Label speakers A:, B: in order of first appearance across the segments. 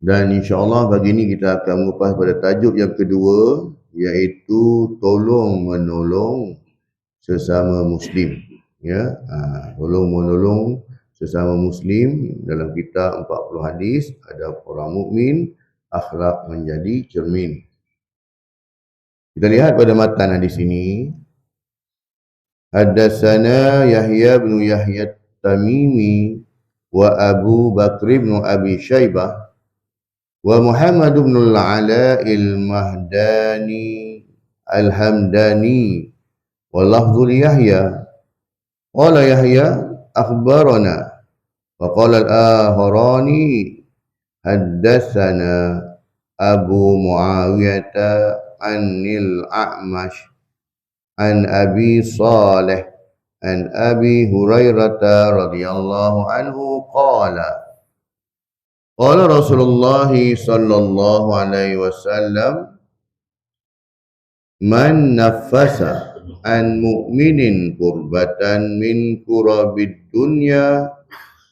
A: Dan insya-Allah pagi ini kita akan mengupas pada tajuk yang kedua, iaitu tolong menolong sesama muslim. Ya, tolong menolong sesama muslim. Dalam kitab 40 hadis ada orang mukmin, akhlak menjadi cermin. Kita lihat pada matan hadis ini. Haddatsana Yahya bin Yahya Tamimi wa Abu Bakr bin Abi Syaibah wa Muhammad bin al-Ala al-Mahdani al-Hamdani wa lafdhu Yahya qala Yahya akhbarana wa qala al-Aharani haddatsana Abu Muawiyah anil A'mash an Abi Salih an Abi Hurairah radhiyallahu anhu qala qala Rasulullah sallallahu alaihi wasallam man nafasa an mu'minin kurbatan min kurabid dunya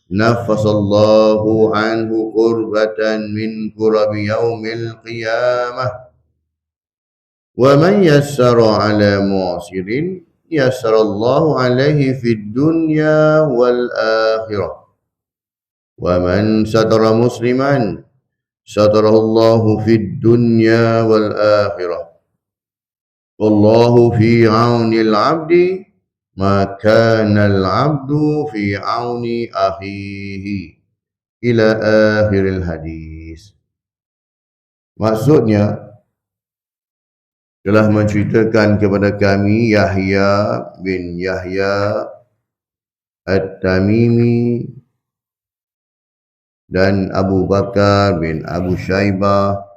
A: nafasallahu anhu kurbatan min kurabi yaumil qiyamah wa man yassara ala mu'sirin yassarallahu alaihi fid dunya wal akhirah wa man satara musliman satarallahu fid dunya wal akhirah wallahu fi aunil abdi ma kana al abdu fi auni akhihi ila akhiril hadis. Maksudnya telah menceritakan kepada kami Yahya bin Yahya At-Tamimi dan Abu Bakar bin Abu Syaibah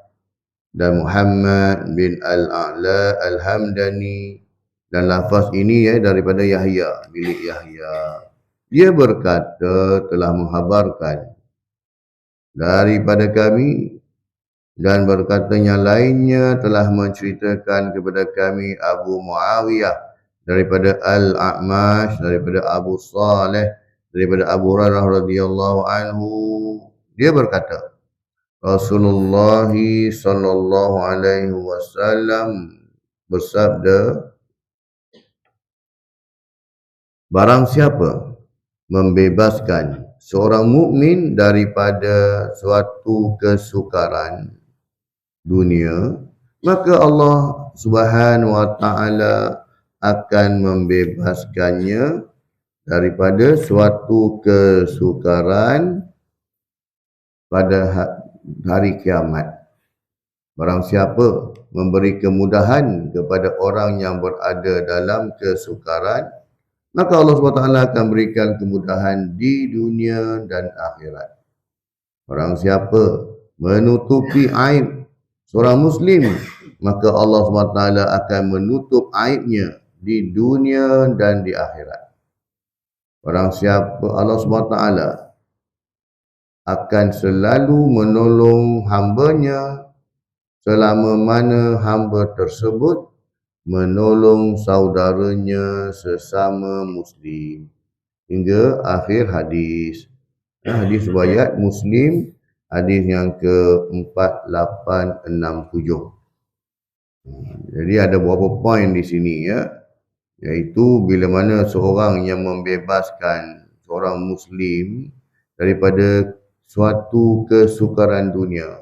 A: dan Muhammad bin Al-A'la Al-Hamdani, dan lafaz ini daripada Yahya, milik Yahya. Dia berkata telah menghabarkan daripada kami, dan berkatanya lainnya telah menceritakan kepada kami Abu Muawiyah daripada Al-A'mash daripada Abu Salih daripada Abu Hurairah radhiyallahu anhu. Dia berkata, Rasulullah sallallahu alaihi wasallam bersabda, barang siapa membebaskan seorang mukmin daripada suatu kesukaran dunia, maka Allah Subhanahu wa taala akan membebaskannya daripada suatu kesukaran pada hari kiamat. Barang siapa memberi kemudahan kepada orang yang berada dalam kesukaran, maka Allah SWT akan berikan kemudahan di dunia dan akhirat. Barang siapa menutupi aib seorang muslim, maka Allah SWT akan menutup aibnya di dunia dan di akhirat. Barang siapa, Allah SWT akan selalu menolong hambanya selama mana hamba tersebut menolong saudaranya sesama muslim. Hingga akhir hadis. Hadis riwayat Muslim, hadis yang ke-4867. Jadi ada beberapa poin di sini iaitu bila mana seorang yang membebaskan seorang muslim daripada suatu kesukaran dunia,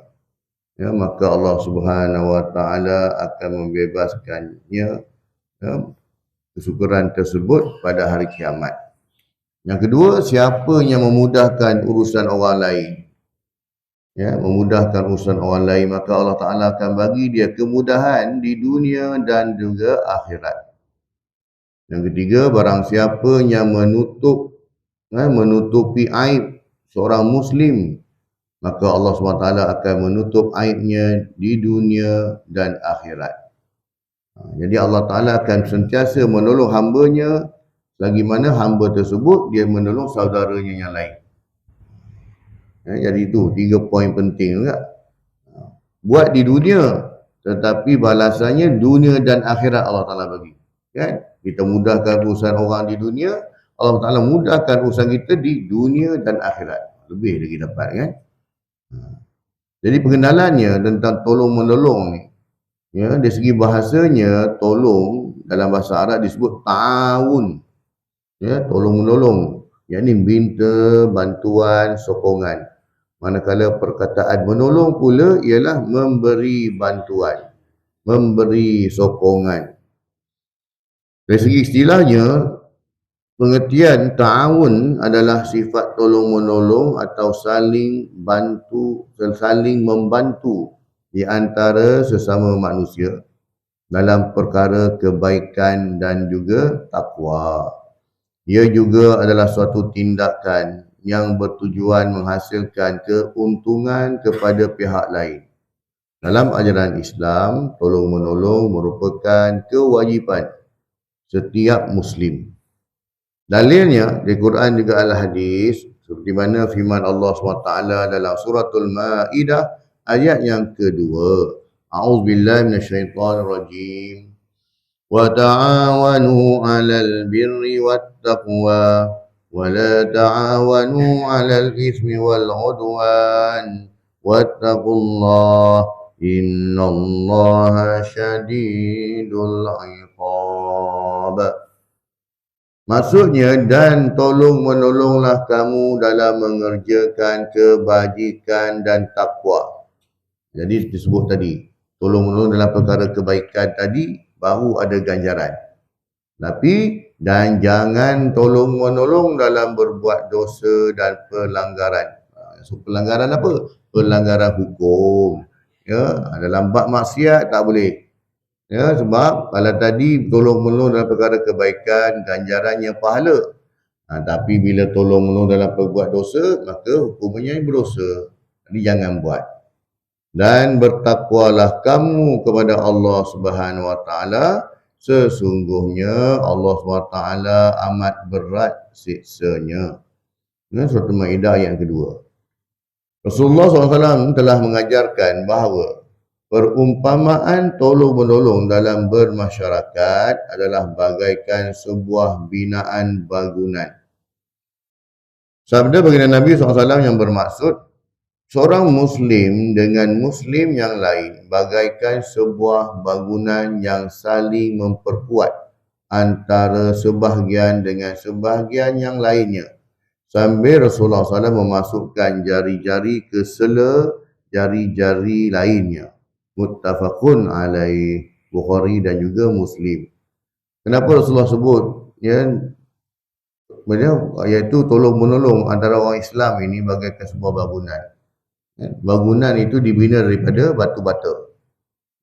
A: maka Allah Subhanahu wa taala akan membebaskannya kesukaran tersebut pada hari kiamat. Yang kedua, siapa yang memudahkan urusan orang lain, memudahkan urusan orang lain, maka Allah Taala akan bagi dia kemudahan di dunia dan juga akhirat. Yang ketiga, barang siapa yang menutupi aib seorang muslim, maka Allah SWT akan menutup aibnya di dunia dan akhirat. Jadi Allah Ta'ala akan sentiasa menolong hambanya selagi mana hamba tersebut dia menolong saudaranya yang lain. Jadi itu 3 poin penting juga. Buat di dunia, tetapi balasannya dunia dan akhirat Allah Ta'ala bagi. Kita mudahkan urusan orang di dunia, Allah Ta'ala mudahkan urusan kita di dunia dan akhirat. Lebih lagi dapat Jadi pengenalannya tentang tolong menolong ni, ya, dari segi bahasanya tolong dalam bahasa Arab disebut ta'awun, ya, tolong menolong, yakni minta bantuan, sokongan. Manakala perkataan menolong pula ialah memberi bantuan, memberi sokongan. Dari segi istilahnya, pengertian ta'awun adalah sifat tolong-menolong atau saling membantu di antara sesama manusia dalam perkara kebaikan dan juga takwa. Ia juga adalah suatu tindakan yang bertujuan menghasilkan keuntungan kepada pihak lain. Dalam ajaran Islam, tolong-menolong merupakan kewajipan setiap Muslim. Dalilnya di Quran juga al-hadis, seperti mana firman Allah SWT dalam suratul Ma'idah ayat yang kedua. A'udzubillahi minasyaitonirrajim. Wa ta'awanu 'alal birri wattaqwa wa la ta'awanu 'alal itsmi wal 'udwan wattaqullaha innallaha syadidul 'iqab. Maksudnya, dan tolong menolonglah kamu dalam mengerjakan kebajikan dan takwa. Jadi disebut tadi, tolong menolong dalam perkara kebaikan tadi baru ada ganjaran. Tapi dan jangan tolong menolong dalam berbuat dosa dan pelanggaran. So pelanggaran apa? Pelanggaran hukum. Ya, dalam bab maksiat tak boleh. Ya, sebab kalau tadi tolong-menolong dalam perkara kebaikan, ganjarannya pahala. Tapi bila tolong-menolong dalam perbuat dosa, maka hukumnya berdosa. Jadi jangan buat. Dan bertakwalah kamu kepada Allah Subhanahu Wa Taala. Sesungguhnya Allah Subhanahu Wa Taala amat berat siksanya. Ini surat Al-Maidah yang kedua. Rasulullah SAW telah mengajarkan bahawa perumpamaan tolong-menolong dalam bermasyarakat adalah bagaikan sebuah binaan bangunan. Sabda baginda Nabi SAW yang bermaksud, seorang Muslim dengan Muslim yang lain bagaikan sebuah bangunan yang saling memperkuat antara sebahagian dengan sebahagian yang lainnya. Sambil Rasulullah SAW memasukkan jari-jari ke sela jari-jari lainnya. Muttafaqun alaih, Bukhari dan juga Muslim. Kenapa Rasulullah sebut, ya, iaitu tolong-menolong antara orang Islam ini bagaikan sebuah bangunan. Bangunan itu dibina daripada batu bata.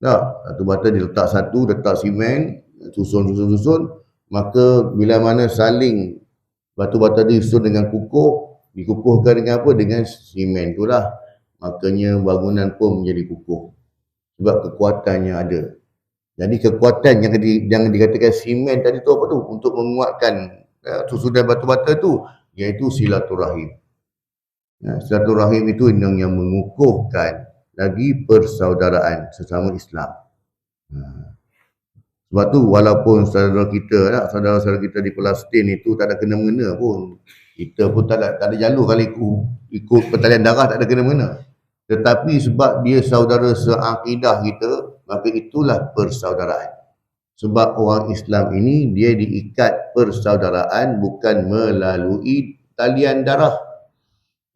A: Batu bata diletak satu, letak simen, susun, maka bila mana saling batu bata disusun dengan kukuh, dikukuhkan dengan apa? Dengan simen itulah. Makanya bangunan pun menjadi kukuh. Sebab kekuatannya ada. Jadi kekuatan yang dikatakan simen tadi tu apa tu? Untuk menguatkan susunan batu bata tu, iaitu silaturahim. Silaturahim itu yang mengukuhkan lagi persaudaraan sesama Islam. Sebab tu walaupun saudara-saudara kita di Palestin itu tak ada kena-mengena pun, kita pun tak ada jalur kalau ikut pertalian darah, tak ada kena-mengena. Tetapi sebab dia saudara seakidah kita, maka itulah persaudaraan. Sebab orang Islam ini dia diikat persaudaraan bukan melalui talian darah,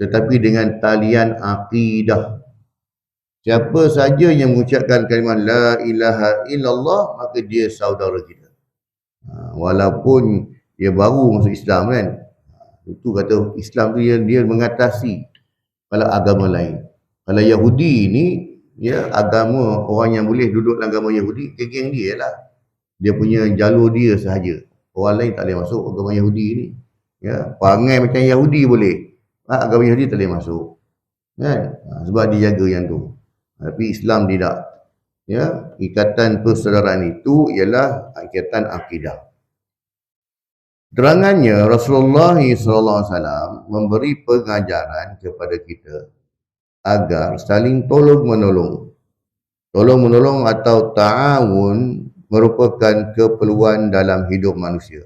A: tetapi dengan talian akidah. Siapa saja yang mengucapkan kalimah la ilaha illallah, maka dia saudara kita. Walaupun dia baru masuk Islam kan. Itu kata Islam tu dia mengatasi kalau agama lain. Kalau Yahudi ni, ya, agama orang yang boleh duduk dalam agama Yahudi, geng-geng dia lah. Dia punya jalur dia sahaja. Orang lain tak boleh masuk agama Yahudi ni. Ya, perangai macam Yahudi boleh. Agama Yahudi tak boleh masuk. Kan? Sebab dia jaga yang tu. Tapi Islam tidak. Ya, ikatan persaudaraan itu ialah ikatan akidah. Terangannya Rasulullah SAW memberi pengajaran kepada kita agar saling tolong-menolong. Tolong-menolong atau ta'awun merupakan keperluan dalam hidup manusia.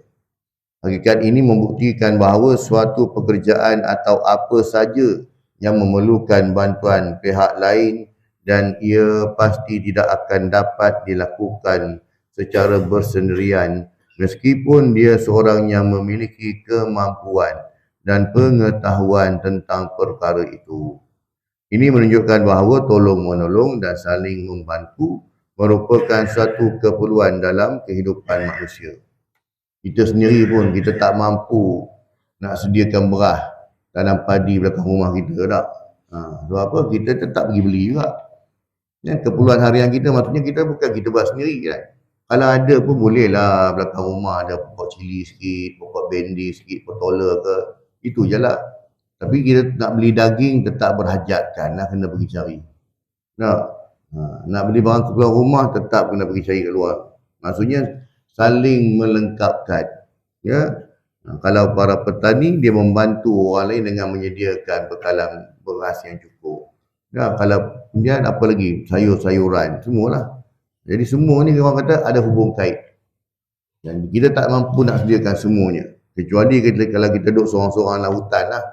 A: Hakikat ini membuktikan bahawa suatu pekerjaan atau apa saja yang memerlukan bantuan pihak lain dan ia pasti tidak akan dapat dilakukan secara bersendirian meskipun dia seorang yang memiliki kemampuan dan pengetahuan tentang perkara itu. Ini menunjukkan bahawa tolong-menolong dan saling membantu merupakan suatu keperluan dalam kehidupan manusia. Kita sendiri pun kita tak mampu nak sediakan beras tanam padi belakang rumah kita tak. Sebab apa? Kita tetap pergi beli juga. Keperluan harian kita maksudnya kita bukan kita buat sendiri kan. Kalau ada pun boleh lah belakang rumah ada pokok cili sikit, pokok bendi sikit, petola ke. Itu je lah. Tapi kita nak beli daging tetap berhajatkan lah, kena pergi cari. Nak beli barang keperluan rumah tetap kena pergi cari kat luar. Maksudnya saling melengkapkan. Ya. Kalau para petani dia membantu orang lain dengan menyediakan bekalan beras yang cukup. Kalau kemudian apa lagi? Sayur-sayuran, semualah. Jadi semua ni orang kata ada hubung kait. Dan kita tak mampu nak sediakan semuanya. Kecuali kalau kita duduk seorang-seorang dalam hutan lah.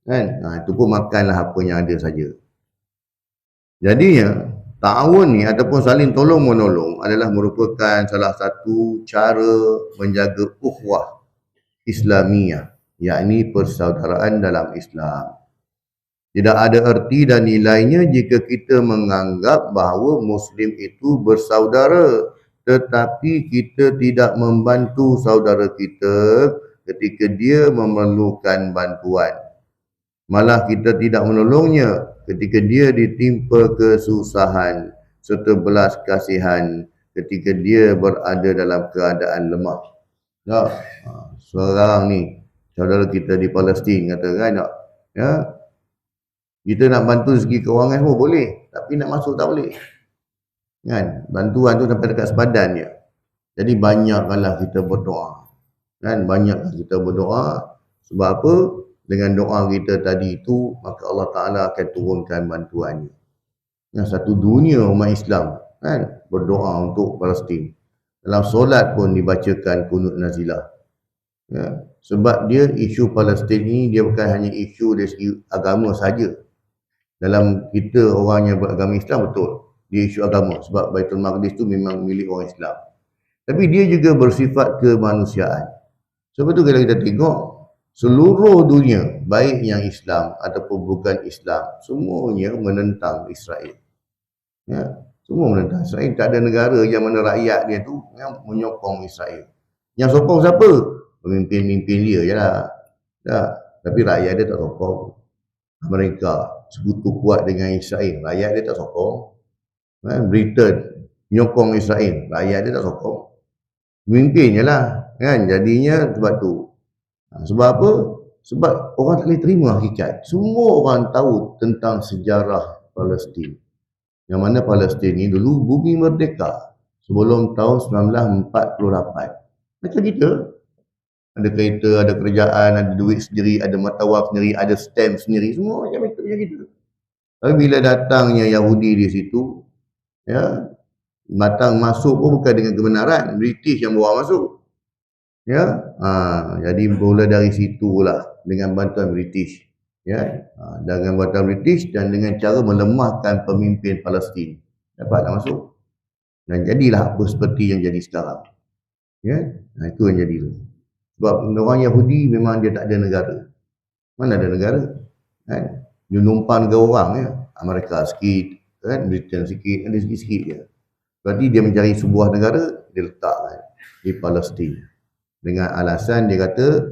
A: Kan? Itu pun makanlah apa yang ada saja. Jadinya, ta'awun ni ataupun saling tolong-menolong adalah merupakan salah satu cara menjaga ukhuwah Islamiyah, yakni persaudaraan dalam Islam. Tidak ada erti dan nilainya jika kita menganggap bahawa Muslim itu bersaudara, tetapi kita tidak membantu saudara kita ketika dia memerlukan bantuan. Malah kita tidak menolongnya ketika dia ditimpa kesusahan serta belas kasihan ketika dia berada dalam keadaan lemah. Sekarang ni saudara kita di Palestin katakan tak, ya, kita nak bantu segi kewangan semua boleh, tapi nak masuk tak boleh. Kan? Bantuan tu sampai dekat sepadan dia. Jadi banyaklah kita berdoa. Kan? Banyaklah kita berdoa. Sebab apa? Dengan doa kita tadi itu, maka Allah Ta'ala akan turunkan bantuannya. Satu dunia umat Islam kan berdoa untuk Palestin. Dalam solat pun dibacakan kunut nazilah. Ya, sebab dia isu Palestin ni dia bukan hanya isu dari segi agama saja. Dalam kita orang yang beragama Islam betul, dia isu agama sebab Baitul Maqdis tu memang milik orang Islam. Tapi dia juga bersifat kemanusiaan. Sebab tu kalau kita tengok seluruh dunia, baik yang Islam ataupun bukan Islam, semuanya menentang Israel. Ya, semua menentang Israel. Tak ada negara yang mana rakyat dia tu yang menyokong Israel. Yang sokong siapa? Pemimpin-pemimpin dia je lah. Tapi rakyat dia tak sokong. Amerika sekutu kuat dengan Israel, rakyat dia tak sokong. Britain menyokong Israel, rakyat dia tak sokong. Pemimpin je lah. Kan? Jadinya sebab tu. Sebab apa? Sebab orang tak boleh terima hakikat. Semua orang tahu tentang sejarah Palestin. Yang mana Palestin ni dulu bumi merdeka sebelum tahun 1948. Macam kita. Ada kereta, ada kerajaan, ada duit sendiri, ada mata wang sendiri, ada stamp sendiri, semua macam kita. Tapi bila datangnya Yahudi di situ, ya, datang masuk pun bukan dengan kebenaran, British yang bawa masuk. Ya, jadi mula dari situlah dengan bantuan British, ya, dengan bantuan British dan dengan cara melemahkan pemimpin Palestin dapatlah masuk dan jadilah apa seperti yang jadi sekarang. Ya, itu yang jadi tu. Sebab orang Yahudi memang dia tak ada negara. Mana ada negara? Kan? Dia numpang negara orang ya. Amerika sikit, kan? Britain sikit, ada sikit-sikit je. Berarti dia mencari sebuah negara, dia letakkan di Palestin. Dengan alasan dia kata,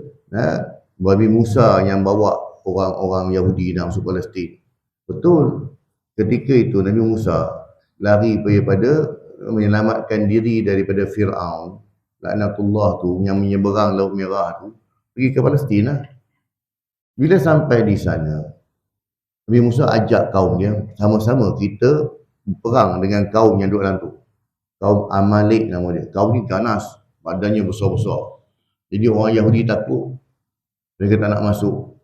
A: Nabi Musa yang bawa orang-orang Yahudi nak masuk Palestin. Betul. Ketika itu Nabi Musa lari daripada menyelamatkan diri daripada Fir'aun, laknatullah tu, yang menyeberang Laut Merah tu, pergi ke Palestin lah. Bila sampai di sana, Nabi Musa ajak kaum dia, sama-sama kita perang dengan kaum yang duduk dalam tu. Kaum Amalek nama dia. Kaum ni ganas, badannya besar-besar. Jadi orang Yahudi takut. Mereka tak nak masuk.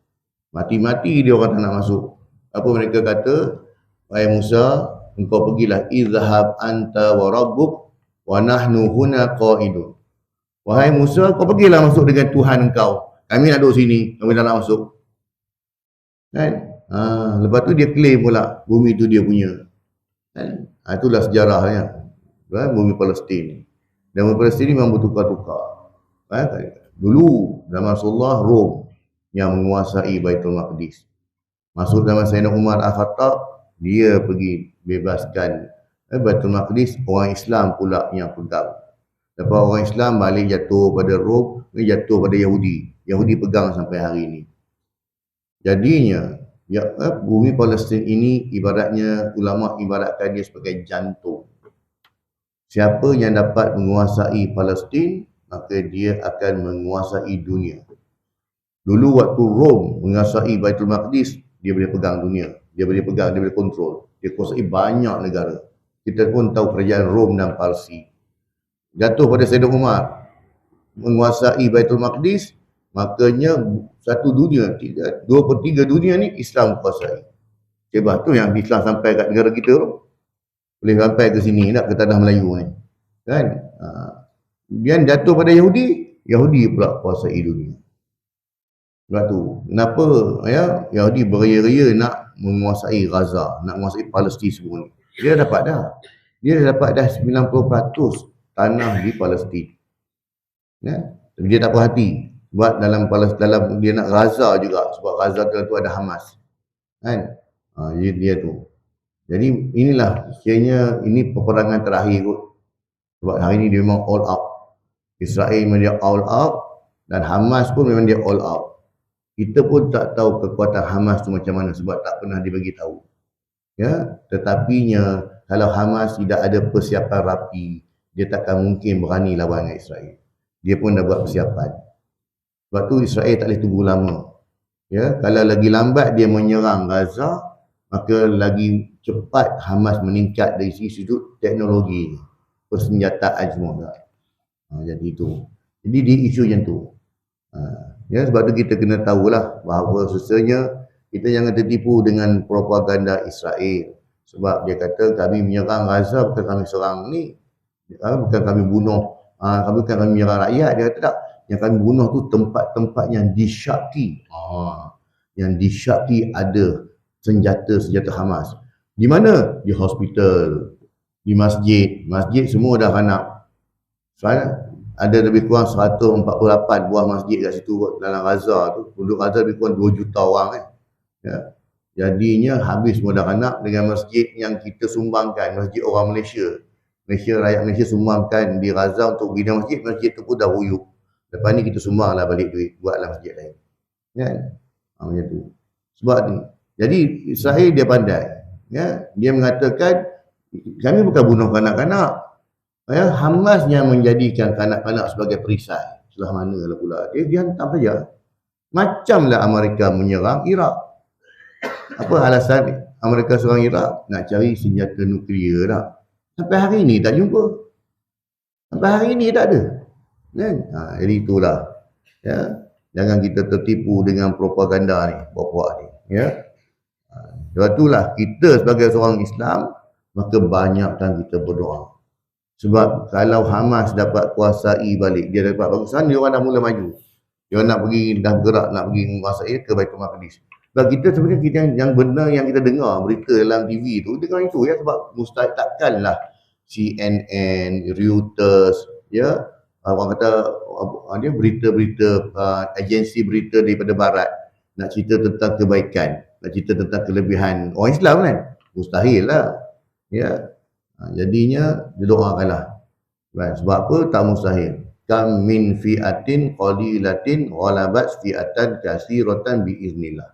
A: Mati-mati dia orang tak nak masuk. Apa mereka kata? Wahai Musa, engkau pergilah, izhab anta wa rabbuk wa nahnu huna qa'idun. Wahai Musa, kau pergilah masuk dengan Tuhan engkau. Kami nak duduk sini, kami tak nak masuk. Kan? Lepas tu dia claim pula bumi tu dia punya. Kan? Itulah sejarahnya. Kan? Bumi Palestin. Dan bumi Palestin ni memang bertukar-tukar. Kan? Dulu zaman Rasulullah Rom yang menguasai Baitul Maqdis. Masuk zaman Sayyidina Umar Al-Khattab, dia pergi bebaskan Baitul Maqdis, orang Islam pula yang pegang. Lepas orang Islam balik jatuh pada Rom, jatuh pada Yahudi. Yahudi pegang sampai hari ini. Jadinya bumi Palestin ini ibaratnya ulama ibaratkan dia sebagai jantung. Siapa yang dapat menguasai Palestin, maka dia akan menguasai dunia. Dulu waktu Rom menguasai Baitul Maqdis, dia boleh pegang dunia. Dia boleh pegang, dia boleh kontrol. Dia kuasai banyak negara. Kita pun tahu kerajaan Rom dan Parsi. Jatuh pada Sayyidina Umar menguasai Baitul Maqdis, makanya satu dunia, 2/3 dunia ni Islam kuasai. Sebab tu yang Islam sampai kat negara kita tu. Boleh sampai ke sini nak ke tanah Melayu ni. Kan? Dia jatuh pada Yahudi, Yahudi pula kuasai dunia. Sebab tu, kenapa Yahudi beria-ria nak menguasai Gaza, nak menguasai Palestin semua ni. Dia dah dapat dah. Dia dah dapat dah 90% tanah di Palestin. Ya? Tapi dia tak puas hati. Sebab dalam dia nak Gaza juga. Sebab Gaza tu ada Hamas. Kan? Dia tu. Jadi inilah, kiranya ini peperangan terakhir kot. Sebab hari ni dia memang all out. Israel memang dia all out. Dan Hamas pun memang dia all out. Kita pun tak tahu kekuatan Hamas tu macam mana sebab tak pernah dibagi tahu. Ya, tetapinya kalau Hamas tidak ada persiapan rapi, dia takkan mungkin berani lawan dengan Israel. Dia pun dah buat persiapan. Sebab tu Israel tak boleh tunggu lama. Ya, kalau lagi lambat dia menyerang Gaza, maka lagi cepat Hamas meningkat dari sudut teknologi, persenjataan semua. Jadi itu. Jadi di isu yang tu. Ya, sebab tu kita kena tahulah bahawa sesungguhnya kita jangan tertipu dengan propaganda Israel. Sebab dia kata kami menyerang Gaza bukan kami serang ni. Bukan kami bunuh, bukan kami menyerang rakyat. Dia kata tak. Yang kami bunuh tu tempat-tempat yang disyaki. Yang disyaki ada senjata-senjata Hamas. Di mana? Di hospital, di masjid. Masjid semua dah hanap. Soalnya ada lebih kurang 148 buah masjid kat situ dalam Gaza tu. Penduduk Gaza lebih kurang 2 juta orang Ya. Jadinya habis semua dah hanap dengan masjid yang kita sumbangkan, masjid orang Malaysia. Rakyat Malaysia sumbangkan di Gaza untuk bina masjid, masjid tu pun dah ruyuk. Lepas ni kita sumbanglah balik duit, buatlah masjid lain. Kan? Macam tu. Sebab ni. Jadi Israel dia pandai. Ya, dia mengatakan kami bukan bunuh kanak-kanak. Hamas yang menjadikan kanak-kanak sebagai perisai. Sebelah mana lah pula. Dia hantar saja. Macamlah Amerika menyerang Iraq. Apa alasan Amerika serang Iraq? Nak cari senjata nuklear tak? Sampai hari ni tak jumpa. Sampai hari ni tak ada. Kan? Jadi itulah. Ya. Jangan kita tertipu dengan propaganda ni. Bapak ni. Ya. Sebab itulah kita sebagai seorang Islam, maka banyakkan kita berdoa. Sebab kalau Hamas dapat kuasai balik, dia dapat bagusan, dia orang dah mula maju. Dia orang nak pergi, dah bergerak nak pergi menguasai ke Baitul Maqdis. Sebab kita sebenarnya kita yang benar yang kita dengar berita dalam TV tu, dengan itu ya, sebab mustahil takkanlah CNN, Reuters, ya, orang kata dia berita-berita agensi berita daripada barat nak cerita tentang kebaikan, nak cerita tentang kelebihan orang Islam kan. Mustahil lah. Ya. Jadinya didoakanlah. Sebab apa? Tak mustahil. Kam min fi'atin qalilatin ghalabat fi'atan katsiratan biiznillah.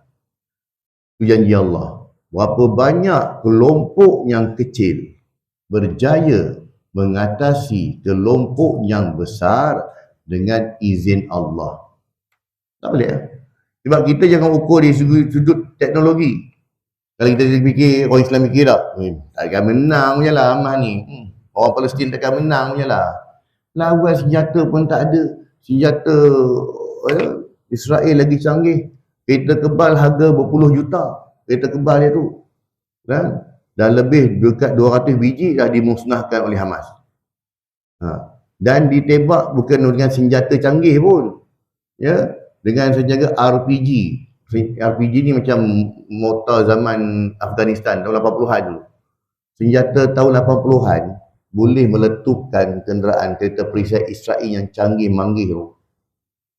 A: Itu janji Allah. Berapa banyak kelompok yang kecil berjaya mengatasi kelompok yang besar dengan izin Allah. Tak boleh. Sebab kita jangan ukur dari sudut teknologi. Kalau kita fikir, orang Islam fikir tak? Takkan menang je lah Hamas ni. Orang Palestin takkan menang je lah. Lawan senjata pun tak ada. Senjata Israel lagi canggih. Kereta kebal harga berpuluh juta. Kereta kebal dia tu. Kan? Dan lebih dekat 200 biji dah dimusnahkan oleh Hamas. Dan ditembak bukan dengan senjata canggih pun. Ya, dengan senjata RPG. RPG ni macam mortar zaman Afghanistan tahun 80-an dulu. Senjata tahun 80-an boleh meletupkan kenderaan kereta perisai Israel yang canggih manggih tu.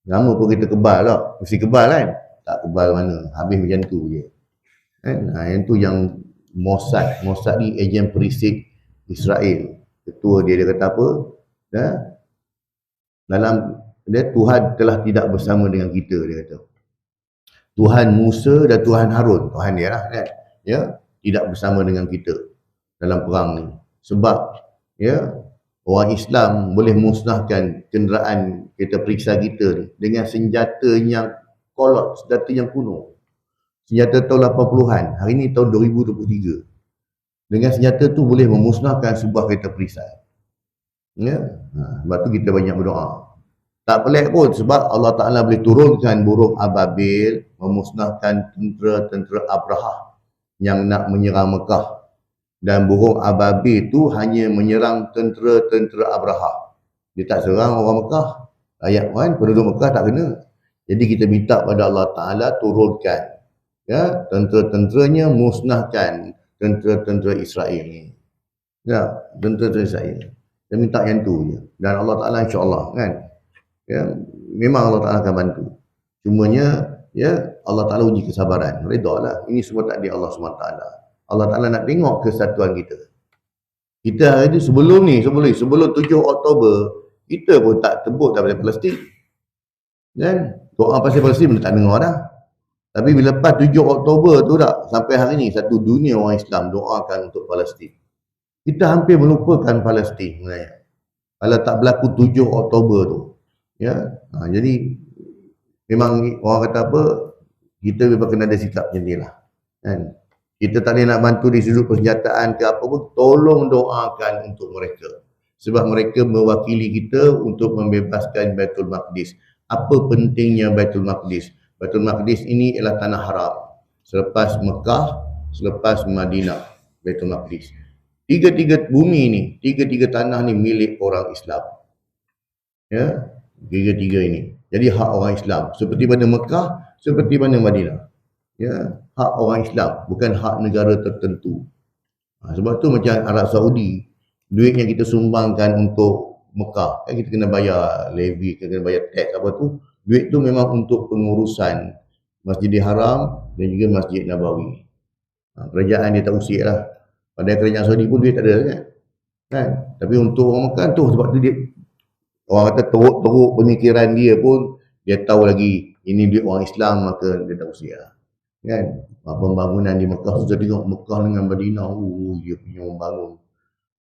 A: Nama pun kita kebal lah. Mesti kebal kan? Tak kebal mana. Habis macam tu je. Kan? Yang tu yang Mossad. Mossad ni ejen perisai Israel. Ketua dia kata apa? Dalam dia Tuhan telah tidak bersama dengan kita, dia kata. Tuhan Musa dan Tuhan Harun, Tuhan dia lah kan, ya, tidak bersama dengan kita dalam perang ni. Sebab ya, orang Islam boleh musnahkan kenderaan kereta periksa kita ni dengan senjata yang kolot, senjata yang kuno. Senjata tahun 80-an, hari ni tahun 2023. Dengan senjata tu boleh memusnahkan sebuah kereta periksa. Ya, sebab tu kita banyak berdoa. Tak pelik pun sebab Allah Ta'ala boleh turunkan burung ababil memusnahkan tentera-tentera Abrahah yang nak menyerang Mekah. Dan burung ababil tu hanya menyerang tentera-tentera Abrahah. Dia tak serang orang Mekah. Rakyat kan, penduduk Mekah tak kena. Jadi kita minta pada Allah Ta'ala turunkan, ya, tentera-tenteranya musnahkan tentera-tentera Israel ni. Ya, tentera-tentera Israel. Kita minta yang tu je. Dan Allah Ta'ala insya-Allah kan. Ya, memang Allah Ta'ala akan bantu. Cumanya ya, Allah Ta'ala uji kesabaran. Redha lah. Ini semua takdir Allah SWT. Allah Ta'ala nak tengok kesatuan kita. Kita hari ni sebelum 7 Oktober, kita pun tak tebuk daripada Palestin. Kan? Doa pasal Palestin tak dengar dah. Tapi bila lepas 7 Oktober tu tak, sampai hari ni satu dunia orang Islam doakan untuk Palestin. Kita hampir melupakan Palestin sebenarnya. Kalau tak berlaku 7 Oktober tu. Ya, jadi memang orang kata apa, kita memang kena ada sikap macam ni lah. Kan? Kita tak boleh nak bantu di sudut persenjataan ke apa pun, tolong doakan untuk mereka. Sebab mereka mewakili kita untuk membebaskan Baitul Maqdis. Apa pentingnya Baitul Maqdis? Baitul Maqdis ini ialah tanah haram. Selepas Mekah, selepas Madinah, Baitul Maqdis. Tiga-tiga bumi ni, tiga-tiga tanah ni milik orang Islam. Ya, tiga-tiga ini. Jadi hak orang Islam. Seperti mana Mekah, seperti mana Madinah. Ya, hak orang Islam, bukan hak negara tertentu. Sebab tu macam Arab Saudi, duit yang kita sumbangkan untuk Mekah, kan kita kena bayar levy, kena bayar tax apa tu. Duit tu memang untuk pengurusan Masjidil Haram dan juga Masjid Nabawi. Kerajaan dia tak usik lah. Padahal kerajaan Saudi pun duit tak ada kan. Tapi untuk orang Mekah tu, sebab tu dia, orang kata teruk-teruk pemikiran dia pun, dia tahu lagi ini duit orang Islam, maka dia tak usik lah. Kan? Pembangunan di Mekah tu, saya tengok Mekah dengan Madinah, dia punya membangun.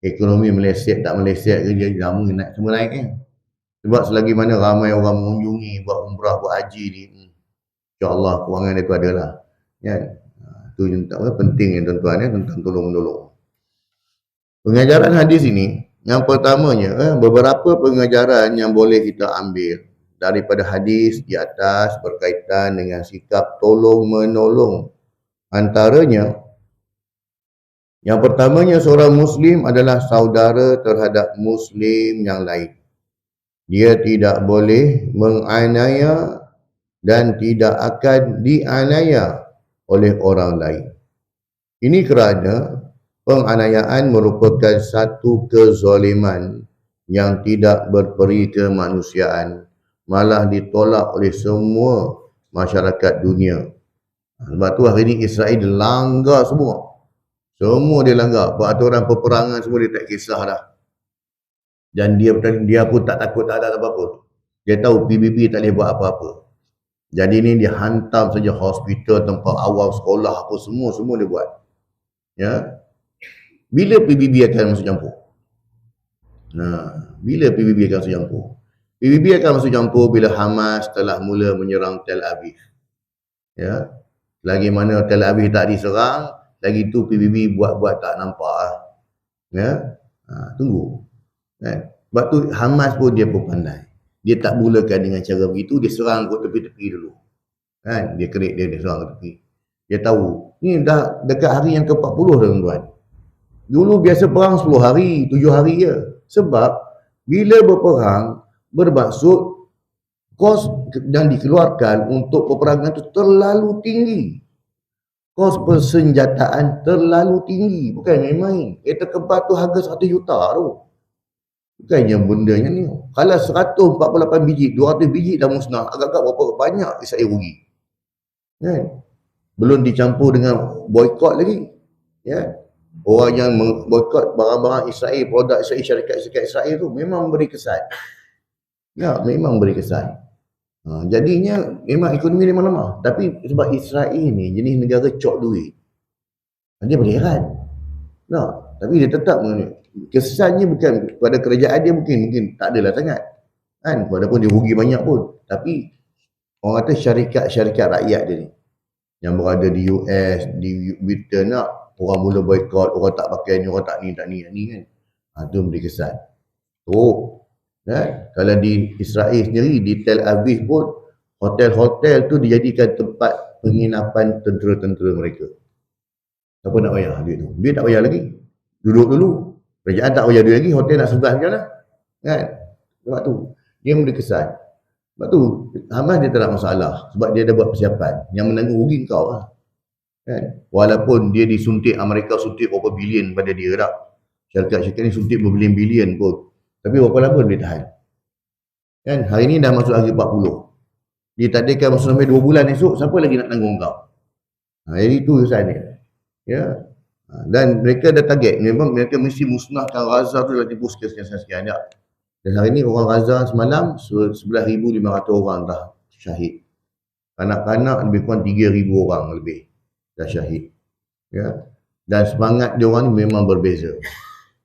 A: Ekonomi meleset tak meleset ke, dia lama nak semua naik kan. Sebab selagi mana ramai orang mengunjungi, buat umrah, buat haji ni, insya-Allah kewangan dia tu adalah. Kan? Itu yang penting tuan-tuan, tentang tolong-menolong. Pengajaran hadis ini, yang pertamanya, beberapa pengajaran yang boleh kita ambil daripada hadis di atas berkaitan dengan sikap tolong-menolong. Antaranya, yang pertamanya, seorang Muslim adalah saudara terhadap Muslim yang lain. Dia tidak boleh menganiaya dan tidak akan dianiaya oleh orang lain. Ini kerana penganiayaan merupakan satu kezaliman yang tidak berperi kemanusiaan, malah ditolak oleh semua masyarakat dunia. Sebab tu hari ni Israel dilanggar semua. Semua dia langgar. Peraturan peperangan semua dia tak kisah dah. Dan dia pun tak takut, tak ada apa-apa. Dia tahu PBB tak boleh buat apa-apa. Jadi ni dia hantam saja hospital, tempat awam, sekolah, apa semua dia buat. Ya. Bila PBB akan masuk campur? Bila PBB akan masuk campur? PBB akan masuk campur bila Hamas telah mula menyerang Tel Aviv. Ya. Lagi mana Tel Aviv tak diserang, lagi tu PBB buat-buat tak nampak. Ya. Tunggu. Kan? Sebab tu Hamas pun dia pun pandai. Dia tak mulakan dengan cara begitu, dia serang ke tepi-tepi dulu. Kan? Dia kerik dia serang ke tepi. Dia tahu, ni dah dekat hari yang ke-40 tuan-tuan. Dulu biasa perang 10 hari, 7 hari je. Sebab bila berperang, bermaksud kos yang dikeluarkan untuk peperangan itu terlalu tinggi. Kos persenjataan terlalu tinggi, bukan main-main. Kereta kebal tu harga 100 juta tu. Bukannya bendanya ni. Kalau 148 biji, 200 biji dah musnah, agak-agak berapa banyak Israel rugi. Kan? Belum dicampur dengan boykot lagi. Ya. Orang yang boykot barang-barang Israel, produk Israel, syarikat-syarikat Israel tu memang beri kesan. Ya, memang beri kesan. Jadinya memang ekonomi dia lemah. Tapi sebab Israel ni jenis negara cok duit, dia berheran. Tapi dia tetap kesannya bukan pada kerajaan dia mungkin tak adalah sangat. Kan? Walaupun dia rugi banyak pun. Tapi orang kata syarikat-syarikat rakyat dia ni yang berada di US, di Britain orang mula boykot, orang tak pakai ni, orang tak ni kan. Itu beri kesan. Kalau di Israel sendiri, di Tel Aviv pun, hotel-hotel tu dijadikan tempat penginapan tentera-tentera mereka. Siapa nak bayar duit tu? Duit tak bayar lagi. Duduk dulu. Kerajaan tak bayar duit lagi, hotel nak survive macam mana? Kan? Sebab tu, dia beri kesan. Sebab tu, Hamas dia tak ada masalah. Sebab dia dah buat persiapan. Yang menanggung rugi kau lah. Kan? Walaupun dia disuntik, Amerika suntik berapa bilion pada dia tak. Syarikat-syarikat ni suntik berbilion-bilion pun. Tapi berapa lama dia tahan? Kan? Hari ni dah masuk hari 40. Dia takdirkan masuk sampai 2 bulan esok, siapa lagi nak tanggung kau? Jadi itu kesan dia. Ya. Dan mereka dah target, memang mereka mesti musnahkan Gaza tu dalam tempoh sekian-sekian. Dan hari ni orang Gaza semalam 11,500 orang dah syahid. Kanak-kanak lebih kurang 3,000 orang lebih dah syahid. Ya. Dan semangat dia orang ni memang berbeza.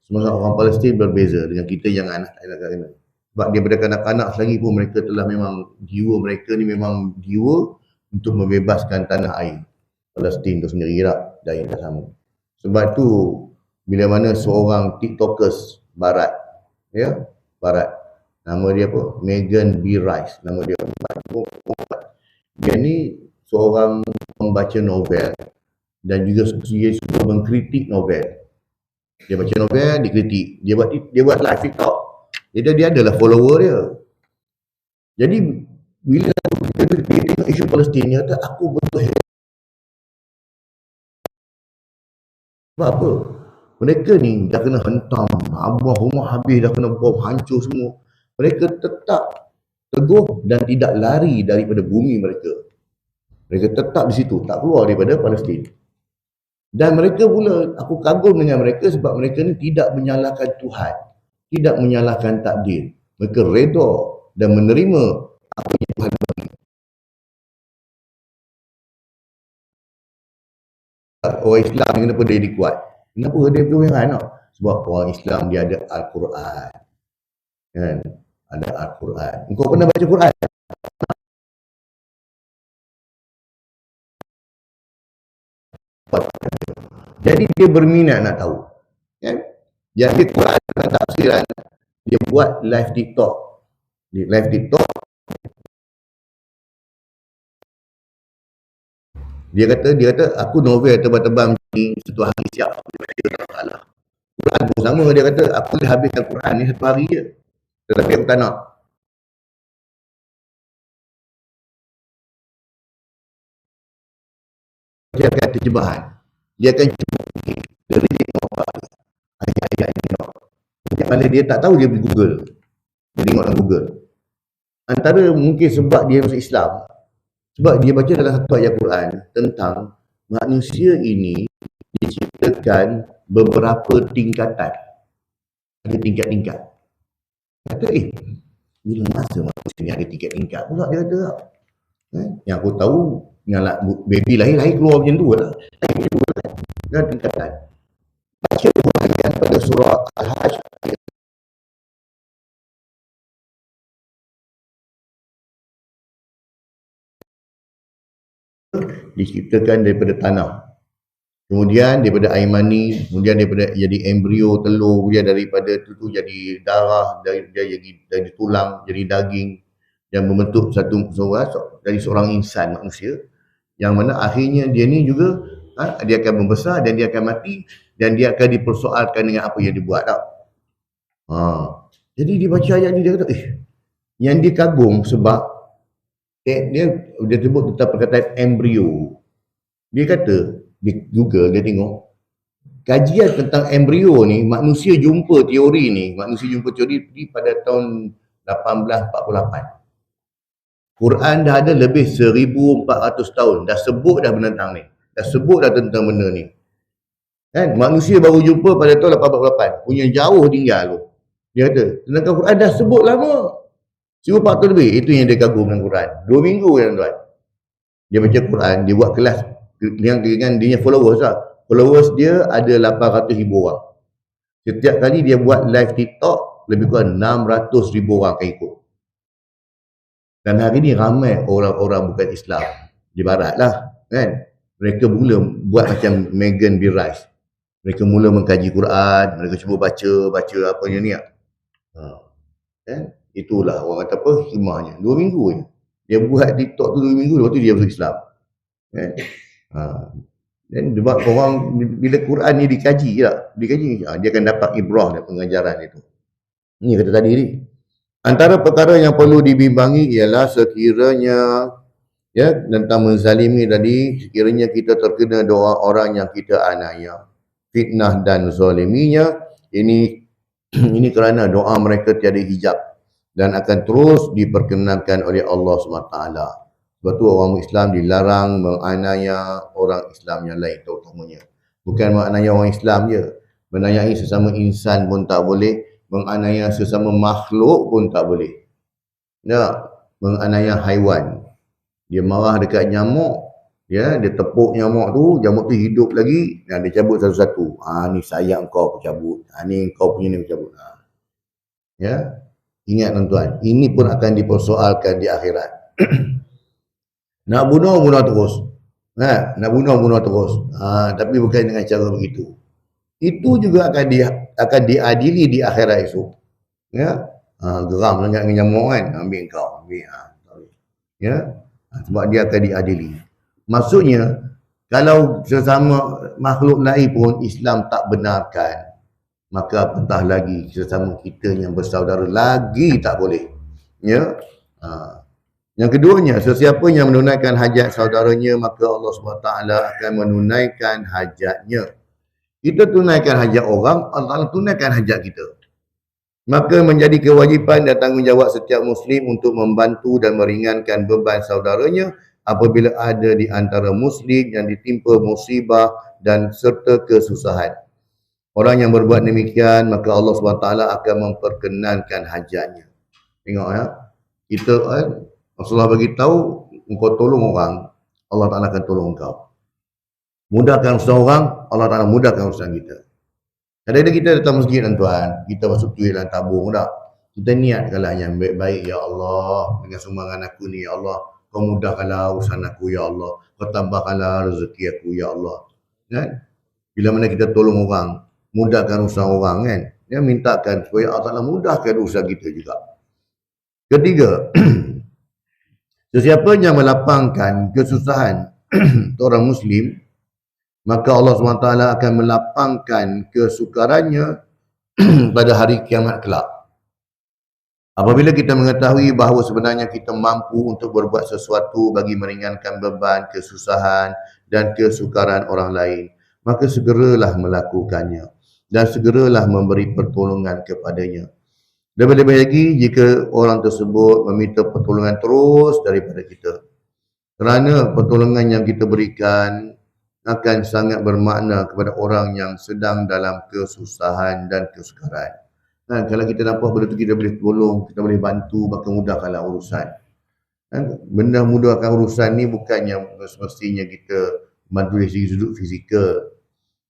A: Semangat orang Palestin berbeza dengan kita yang anak-anak. Sebab daripada kanak-kanak lagi pun mereka telah memang jiwa mereka ni memang jiwa untuk membebaskan tanah air Palestin tu sendiri tak, dan yang sama. Sebab tu bila mana seorang TikTokers barat, ya, barat, nama dia apa? Megan B. Rice, nama dia. Dia ni seorang pembaca novel dan juga dia suka mengkritik novel. Dia baca novel, dikritik. Dia buat live TikTok. Dia adalah follower dia. Jadi bila dia tengok isu Palestin, dia kata aku betul hebat. Sebab apa? Mereka ni dah kena hentam, rumah habis, dah kena bom, hancur semua. Mereka tetap teguh dan tidak lari daripada bumi mereka. Mereka tetap di situ, tak keluar daripada Palestin. Dan mereka pula, aku kagum dengan mereka sebab mereka ni tidak menyalahkan Tuhan, tidak menyalahkan takdir. Mereka redha dan menerima apa yang Tuhan bagi. Orang Islam ni kenapa dia jadi kuat? Kenapa dia berheran? Sebab orang Islam dia ada Al-Quran. Kan? Ada Al-Quran. Engkau pernah baca Quran? Jadi dia berminat nak tahu. Kan? Jadi Quran dan tafsiran, dia buat live TikTok. Live TikTok. Dia kata aku novel tebal-tebal ni satu hari siap. Dia tak salah. Quran pun sama, dia kata aku dah habiskan Quran ni satu hari je. Tetapi aku tak nak. Dia akan terjemahan. Dia akan cuba dari ayat-ayat ni. Kalau dia tak tahu, dia pergi Google. Dia tengok dalam Google. Antara mungkin sebab dia masuk Islam, sebab dia baca dalam satu ayat Quran tentang manusia ini diciptakan beberapa tingkatan. Ada tingkat-tingkat. Kata, bila masa manusia ni ada tingkat-tingkat pula, dia kata. Yang aku tahu, baby lahir keluar macam tu lah. Ada tingkatan. Baca ayat pada surah Al-Hajj. Diciptakan daripada tanah, kemudian daripada air mani, kemudian daripada jadi embrio telur, kemudian daripada itu jadi darah, dia jadi tulang, jadi daging, yang membentuk dari seorang insan manusia, yang mana akhirnya dia ni juga dia akan membesar dan dia akan mati dan dia akan dipersoalkan dengan apa yang dia buat tak. Jadi dia baca ayat ni, dia kata yang dia kagum sebab Dia sebut tentang perkataan embrio. Dia kata, di Google dia tengok, kajian tentang embrio ni, manusia jumpa teori ni pada tahun 1848. Quran dah ada lebih 1400 tahun, dah sebut dah tentang ni. Dah sebut dah tentang benda ni. Kan? Manusia baru jumpa pada tahun 1848. Punya jauh tinggal tu. Dia kata, sedangkan Quran dah sebut lama. 1400 lebih. Itu yang dia kagum dengan Quran. 2 minggu ya tuan. Dia baca Quran, dia buat kelas dengan dia followers lah. Followers dia ada 800,000 orang. Setiap kali dia buat live TikTok, lebih kurang 600,000 orang akan ikut. Dan hari ni ramai orang-orang bukan Islam di barat lah, kan? Mereka mula buat macam Megan B. Rice. Mereka mula mengkaji Quran, mereka cuba baca apa ni. Kan? Itulah orang kata apa, hikmahnya. 2 minggu je. Dia buat TikTok tu 2 minggu, lepas tu dia masuk Islam. Kan? Dan sebab orang bila Quran ni dikaji lah, dia akan dapat ibrah dan pengajaran itu. Ni kata tadi ni. Antara perkara yang perlu dibimbangi ialah sekiranya tentang menzalimi tadi, sekiranya kita terkena doa orang yang kita aniaya, fitnah dan zaliminya, ini kerana doa mereka tiada hijab dan akan terus diperkenankan oleh Allah SWT. Sebab tu orang Islam dilarang menganiaya orang Islam yang lain terutamanya. Bukan menganiaya orang Islam je, menganiaya sesama insan pun tak boleh, menganiaya sesama makhluk pun tak boleh. Menganiaya haiwan. Dia marah dekat nyamuk, dia tepuk nyamuk tu hidup lagi, dan dia cabut satu-satu. Ni sayang kau aku cabut. Ni kau punya ni aku cabut. Ingat tuan-tuan, ini pun akan dipersoalkan di akhirat. Nak bunuh terus. Nak bunuh terus. Tapi bukan dengan cara begitu. Itu juga akan diadili di akhirat esok. Geram sangat dengan nyamuk kan, ambil kau. Sebab dia akan diadili. Maksudnya, kalau sesama makhluk lain pun Islam tak benarkan, maka apatah lagi sesama kita yang bersaudara lagi tak boleh. Yang keduanya, sesiapa yang menunaikan hajat saudaranya, maka Allah SWT akan menunaikan hajatnya. Kita tunaikan hajat orang, Allah tunaikan hajat kita. Maka menjadi kewajipan dan tanggungjawab setiap Muslim untuk membantu dan meringankan beban saudaranya apabila ada di antara Muslim yang ditimpa musibah dan serta kesusahan. Orang yang berbuat demikian, maka Allah SWT akan memperkenankan hajatnya. Tengok kita Rasulullah bagi tahu, engkau tolong orang, Allah Ta'ala akan tolong engkau. Mudahkan usaha orang, Allah Ta'ala mudahkan usaha kita. Kadang-kadang kita datang masjid tuan, kita masuk duit dalam tabung tak? Kita niatkanlah yang baik-baik, ya Allah, dengan sumbangan aku ni, ya Allah, kau mudahkanlah urusan aku, ya Allah, kau tambahkanlah rezeki aku, ya Allah. Kan? Bila mana kita tolong orang, mudahkan usaha orang kan, dia mintakan supaya Allah Ta'ala mudahkan usaha kita juga. Ketiga, sesiapa yang melapangkan kesusahan orang Muslim, maka Allah SWT akan melapangkan kesukarannya pada hari kiamat kelak. Apabila kita mengetahui bahawa sebenarnya kita mampu untuk berbuat sesuatu bagi meringankan beban, kesusahan dan kesukaran orang lain, maka segeralah melakukannya dan segeralah memberi pertolongan kepadanya. Lebih-lebih lagi jika orang tersebut meminta pertolongan terus daripada kita. Kerana pertolongan yang kita berikan akan sangat bermakna kepada orang yang sedang dalam kesusahan dan kesukaran. Kalau kita nampak benda tu kita boleh tolong, kita boleh bantu, maka mudahkanlah urusan. Benda mudahkan urusan ni bukannya semestinya kita bantu dari segi sudut fizikal.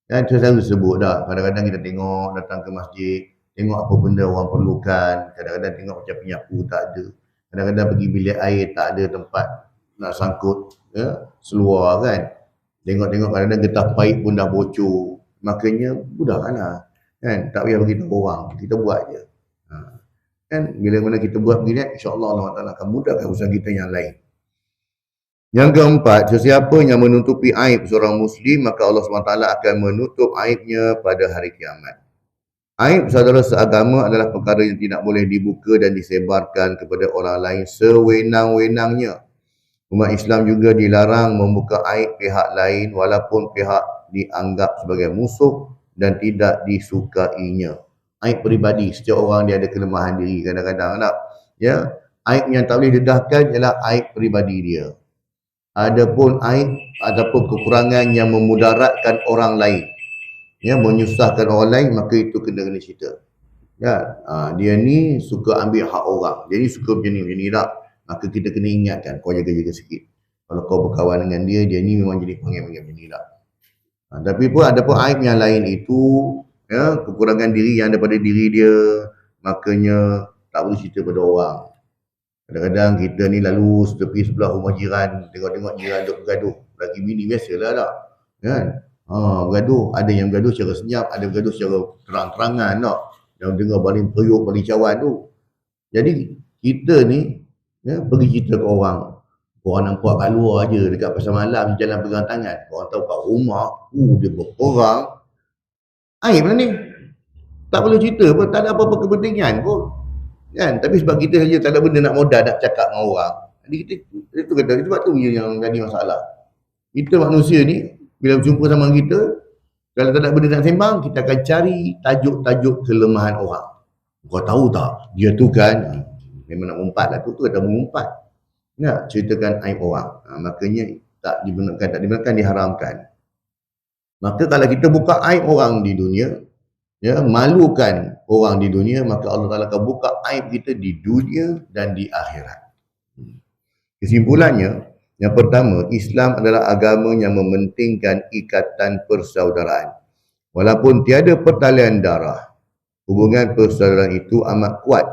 A: Saya selalu sebut dah, kadang-kadang kita tengok datang ke masjid, tengok apa benda orang perlukan, kadang-kadang tengok macam penyapu tak ada, kadang-kadang pergi bilik air tak ada tempat nak sangkut seluar kan. Tengok-tengok kadang-kadang getah paip pun dah bocor. Makanya mudahkanlah. Kan? Tak payah beritahu orang. Kita buat je. Kan? Bila mana kita buat begini, insya-Allah Allah Ta'ala akan mudahkan usaha kita yang lain. Yang keempat, sesiapa yang menutupi aib seorang Muslim, maka Allah SWT akan menutup aibnya pada hari kiamat. Aib saudara seagama adalah perkara yang tidak boleh dibuka dan disebarkan kepada orang lain sewenang-wenangnya. Umat Islam juga dilarang membuka aib pihak lain walaupun pihak dianggap sebagai musuh dan tidak disukainya. Aib peribadi, setiap orang dia ada kelemahan diri kadang-kadang tak? Ya, aib yang tak boleh didedahkan ialah aib peribadi dia. Adapun aib ataupun kekurangan yang memudaratkan orang lain, ya, menyusahkan orang lain, maka itu kena cerita. Ya, dia ni suka ambil hak orang. Dia ni suka macam ni tak? Maka kita kena ingatkan, kau jaga-jaga sikit. Kalau kau berkawan dengan dia, dia ni memang jadi pengen-pengen macam ni tak? Tapi pun ada pun aib yang lain itu, ya, kekurangan diri yang daripada diri dia, makanya tak boleh cerita pada orang. Kadang-kadang kita ni lalu tepi sebelah rumah jiran, tengok-tengok jiran duk bergaduh. Laki bini biasalah tak? Kan? Bergaduh. Ada yang bergaduh secara senyap, ada bergaduh secara terang-terangan tak? Yang dengar baling periuk, baling cawan tu. Jadi kita ni, ya, pergi cerita ke orang. Korang nampak kat luar je, dekat pasar malam, jalan pegang tangan. Korang tahu kat rumah, dia berperang. Aib lah ni. Tak perlu cerita pun, tak ada apa-apa kepentingan pun. Kan? Tapi sebab kita saja tak ada benda nak modal nak cakap dengan orang. Jadi kita, itu kata, sebab tu yang jadi masalah. Kita manusia ni, bila berjumpa sama kita, kalau tak ada benda nak sembang, kita akan cari tajuk-tajuk kelemahan orang. Kau tahu tak, dia tu kan, memang nak mengumpat lah, tu ada mengumpat. Nak ceritakan aib orang. Makanya tak dibenarkan, diharamkan. Maka kalau kita buka aib orang di dunia, ya, malukan orang di dunia, maka Allah Ta'ala akan buka aib kita di dunia dan di akhirat. Kesimpulannya, yang pertama, Islam adalah agama yang mementingkan ikatan persaudaraan. Walaupun tiada pertalian darah, hubungan persaudaraan itu amat kuat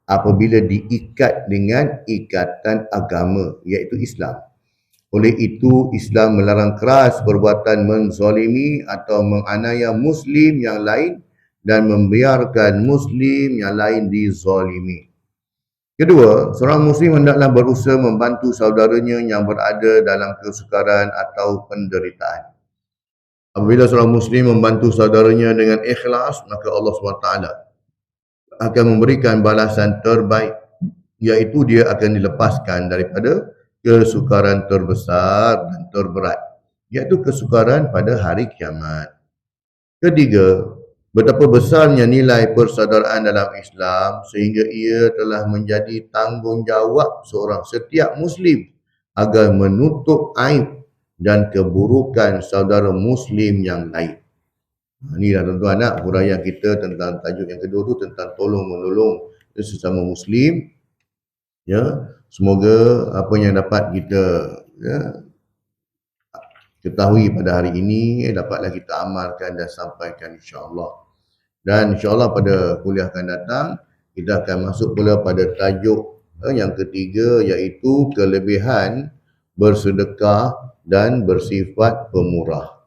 A: apabila diikat dengan ikatan agama, iaitu Islam. Oleh itu, Islam melarang keras perbuatan menzalimi atau menganiaya Muslim yang lain dan membiarkan Muslim yang lain dizalimi. Kedua, seorang Muslim hendaklah berusaha membantu saudaranya yang berada dalam kesukaran atau penderitaan. Apabila seorang Muslim membantu saudaranya dengan ikhlas, maka Allah SWT akan memberikan balasan terbaik, iaitu dia akan dilepaskan daripada kesukaran terbesar dan terberat, iaitu kesukaran pada hari kiamat. Ketiga, betapa besarnya nilai persaudaraan dalam Islam sehingga ia telah menjadi tanggungjawab seorang setiap Muslim agar menutup aib dan keburukan saudara Muslim yang lain. Inilah tuan-tuan nak huraian kita tentang tajuk yang kedua tu, tentang tolong menolong sesama Muslim. Ya, semoga apa yang dapat kita, ya, ketahui pada hari ini dapatlah kita amalkan dan sampaikan, insya-Allah. Dan insya-Allah pada kuliah akan datang kita akan masuk pula pada tajuk yang ketiga, iaitu kelebihan bersedekah dan bersifat pemurah.